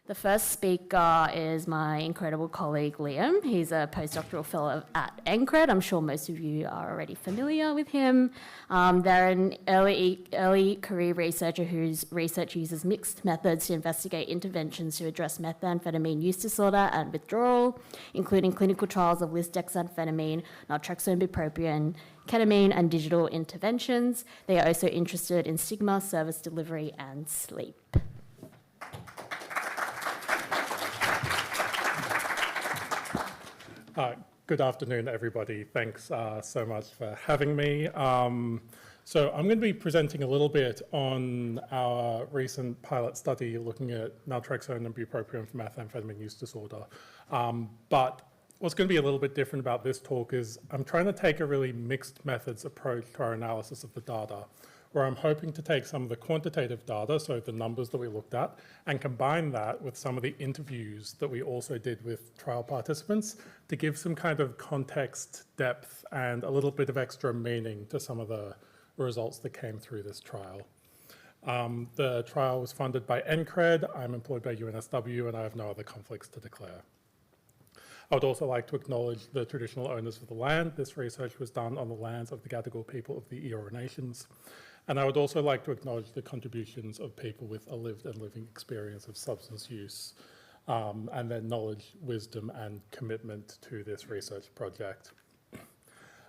The first speaker is my incredible colleague, Liam. He's a postdoctoral fellow at NCRED. I'm sure most of you are already familiar with him. They're an early career researcher whose research uses mixed methods to investigate interventions to address methamphetamine use disorder and withdrawal, including clinical trials of lisdexamfetamine, naltrexone-bupropion, ketamine, and digital interventions. They are also interested in stigma, service delivery, and sleep. Good afternoon, everybody. Thanks so much for having me. So I'm going to be presenting a little bit on our recent pilot study looking at naltrexone and bupropion for methamphetamine use disorder. But what's going to be a little bit different about this talk is I'm trying to take a really mixed methods approach to our analysis of the data, where I'm hoping to take some of the quantitative data, so the numbers that we looked at, and combine that with some of the interviews that we also did with trial participants to give some kind of context, depth, and a little bit of extra meaning to some of the results that came through this trial. The trial was funded by NCRED. I'm employed by UNSW, and I have no other conflicts to declare. I would also like to acknowledge the traditional owners of the land. This research was done on the lands of the Gadigal people of the Eora Nations. And I would also like to acknowledge the contributions of people with a lived and living experience of substance use and their knowledge, wisdom, and commitment to this research project.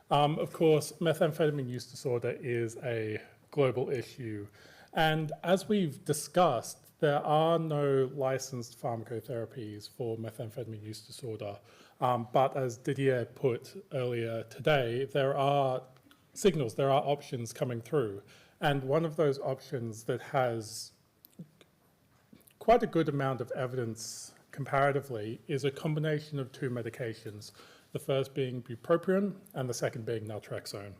Of course, methamphetamine use disorder is a global issue. And as we've discussed, there are no licensed pharmacotherapies for methamphetamine use disorder. But as Didier put earlier today, there are signals, there are options coming through. And one of those options that has quite a good amount of evidence comparatively is a combination of two medications, the first being bupropion and the second being naltrexone.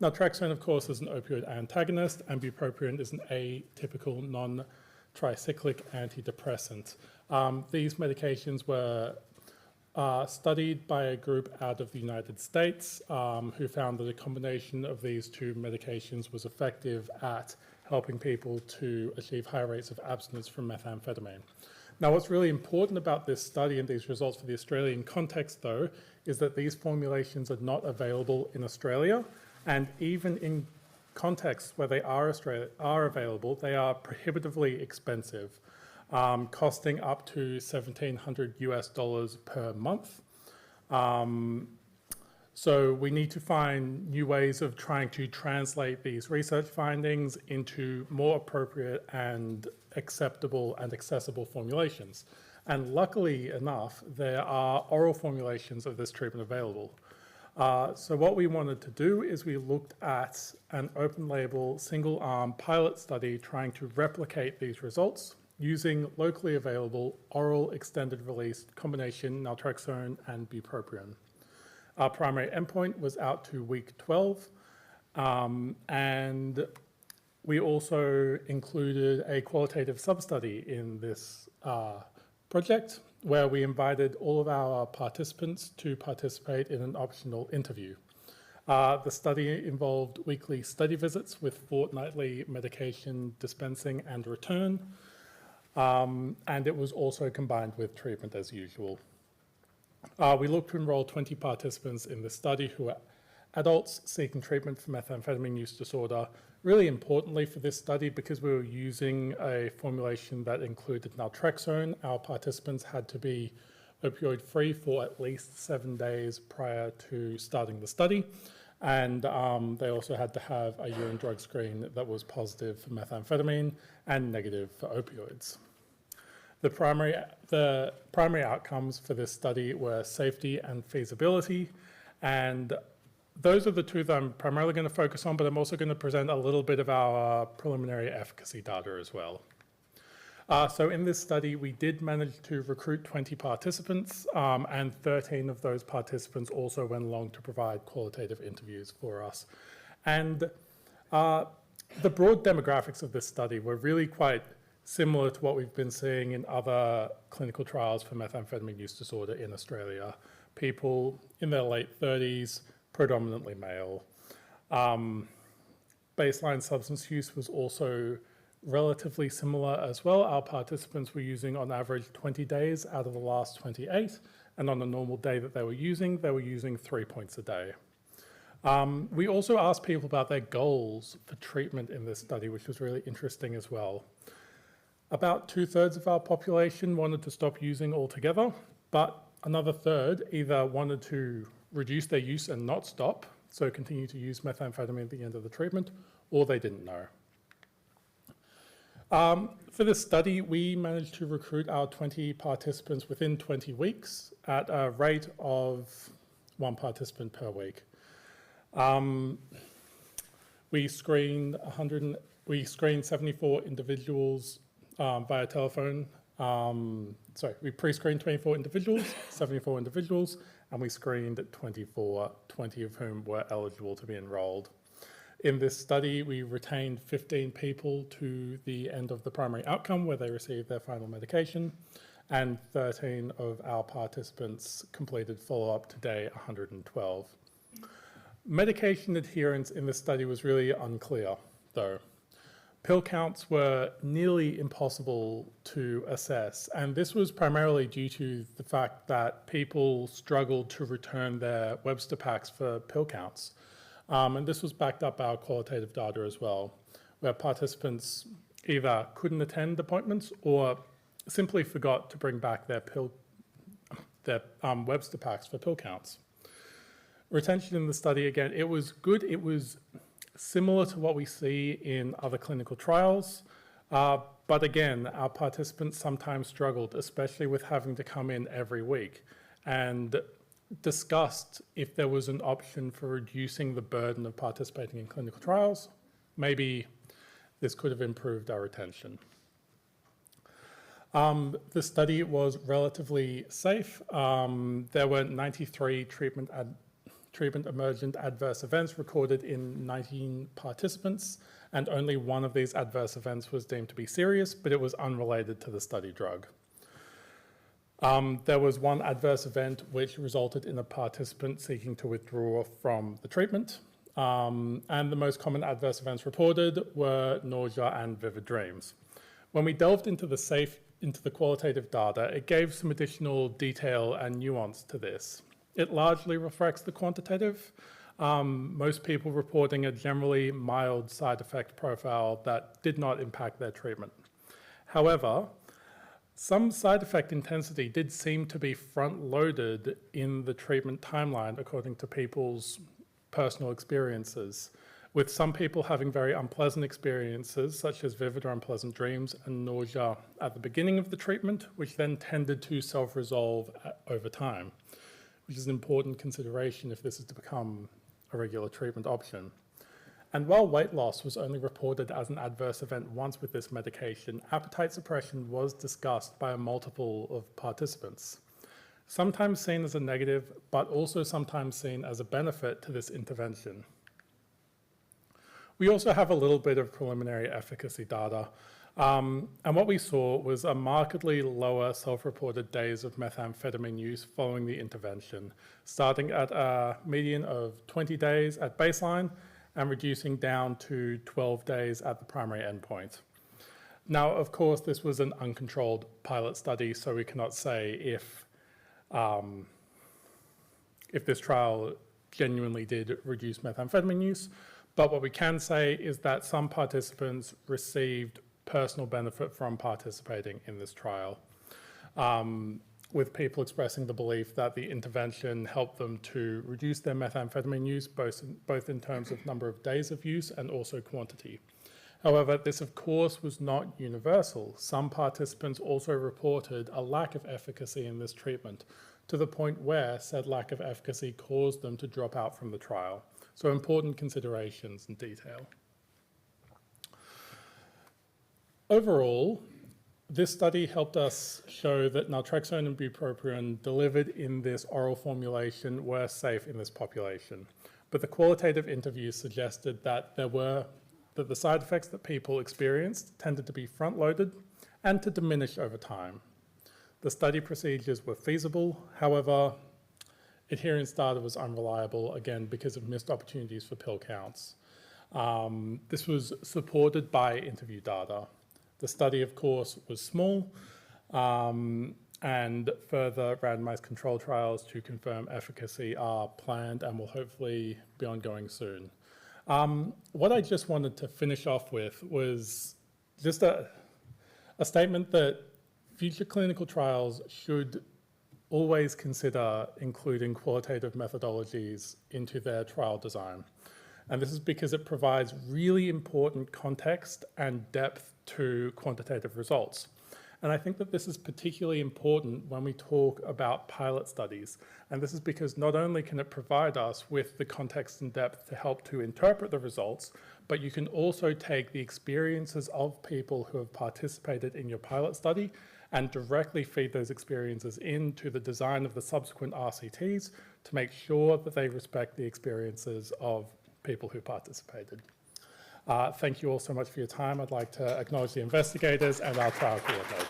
Naltrexone, of course, is an opioid antagonist, and bupropion is an atypical non-tricyclic antidepressant. These medications were studied by a group out of the United States who found that a combination of these two medications was effective at helping people to achieve higher rates of abstinence from methamphetamine. Now, what's really important about this study and these results for the Australian context, though, is that these formulations are not available in Australia, and even in contexts where they are available, they are prohibitively expensive. Costing up to $1,700 US per month. So we need to find new ways of trying to translate these research findings into more appropriate and acceptable and accessible formulations. And luckily enough, there are oral formulations of this treatment available. So what we wanted to do is we looked at an open label, single arm pilot study trying to replicate these results using locally available oral extended release combination naltrexone and bupropion. Our primary endpoint was out to week 12, and we also included a qualitative sub-study in this project where we invited all of our participants to participate in an optional interview. The study involved weekly study visits with fortnightly medication dispensing and return. And it was also combined with treatment as usual. We looked to enroll 20 participants in the study who are adults seeking treatment for methamphetamine use disorder. Really importantly for this study, because we were using a formulation that included naltrexone, our participants had to be opioid-free for at least 7 days prior to starting the study. And they also had to have a urine drug screen that was positive for methamphetamine and negative for opioids. The primary outcomes for this study were safety and feasibility, and those are the two that I'm primarily going to focus on, but I'm also going to present a little bit of our preliminary efficacy data as well. So in this study, we did manage to recruit 20 participants, and 13 of those participants also went along to provide qualitative interviews for us. And the broad demographics of this study were really quite similar to what we've been seeing in other clinical trials for methamphetamine use disorder in Australia. People in their late 30s, predominantly male. Baseline substance use was also relatively similar as well. Our participants were using on average 20 days out of the last 28, and on a normal day that they were using 3 points a day. We also asked people about their goals for treatment in this study, which was really interesting as well. About 2/3 of our population wanted to stop using altogether, but another third either wanted to reduce their use and not stop, so continue to use methamphetamine at the end of the treatment, or they didn't know. For this study, we managed to recruit our 20 participants within 20 weeks at a rate of 1 participant per week. We screened 74 individuals via telephone. We pre-screened 24 individuals, 74 individuals, and we screened 24, 20 of whom were eligible to be enrolled. In this study, we retained 15 people to the end of the primary outcome where they received their final medication, and 13 of our participants completed follow-up to day 112. Medication adherence in this study was really unclear, though. Pill counts were nearly impossible to assess, and this was primarily due to the fact that people struggled to return their Webster packs for pill counts. And this was backed up by our qualitative data as well, where participants either couldn't attend appointments or simply forgot to bring back their Webster packs for pill counts. Retention in the study, again, it was good. It was similar to what we see in other clinical trials. But again, our participants sometimes struggled, especially with having to come in every week, and discussed if there was an option for reducing the burden of participating in clinical trials. Maybe this could have improved our retention. The study was relatively safe. There were 93 treatment emergent adverse events recorded in 19 participants, and only one of these adverse events was deemed to be serious, but it was unrelated to the study drug. There was one adverse event which resulted in a participant seeking to withdraw from the treatment, and the most common adverse events reported were nausea and vivid dreams. When we delved into the qualitative data, it gave some additional detail and nuance to this. It largely reflects the quantitative, most people reporting a generally mild side effect profile that did not impact their treatment. However, some side effect intensity did seem to be front-loaded in the treatment timeline according to people's personal experiences, with some people having very unpleasant experiences, such as vivid or unpleasant dreams and nausea at the beginning of the treatment, which then tended to self-resolve over time, which is an important consideration if this is to become a regular treatment option. And while weight loss was only reported as an adverse event once with this medication, appetite suppression was discussed by a multiple of participants, sometimes seen as a negative, but also sometimes seen as a benefit to this intervention. We also have a little bit of preliminary efficacy data, and what we saw was a markedly lower self-reported days of methamphetamine use following the intervention, starting at a median of 20 days at baseline and reducing down to 12 days at the primary endpoint. Now, of course, this was an uncontrolled pilot study, so we cannot say if this trial genuinely did reduce methamphetamine use, but what we can say is that some participants received personal benefit from participating in this trial, with people expressing the belief that the intervention helped them to reduce their methamphetamine use, both in terms of number of days of use and also quantity. However, this of course was not universal. Some participants also reported a lack of efficacy in this treatment, to the point where said lack of efficacy caused them to drop out from the trial. So important considerations and detail. Overall, this study helped us show that naltrexone and bupropion delivered in this oral formulation were safe in this population. But the qualitative interviews suggested that the side effects that people experienced tended to be front-loaded and to diminish over time. The study procedures were feasible. However, adherence data was unreliable, again, because of missed opportunities for pill counts. This was supported by interview data. The study, of course, was small, and further randomized control trials to confirm efficacy are planned and will hopefully be ongoing soon. What I just wanted to finish off with was just a statement that future clinical trials should always consider including qualitative methodologies into their trial design. And this is because it provides really important context and depth to quantitative results. And I think that this is particularly important when we talk about pilot studies. And this is because not only can it provide us with the context and depth to help to interpret the results, but you can also take the experiences of people who have participated in your pilot study and directly feed those experiences into the design of the subsequent RCTs to make sure that they respect the experiences of people who participated. Thank you all so much for your time. I'd like to acknowledge the investigators and our trial coordinators.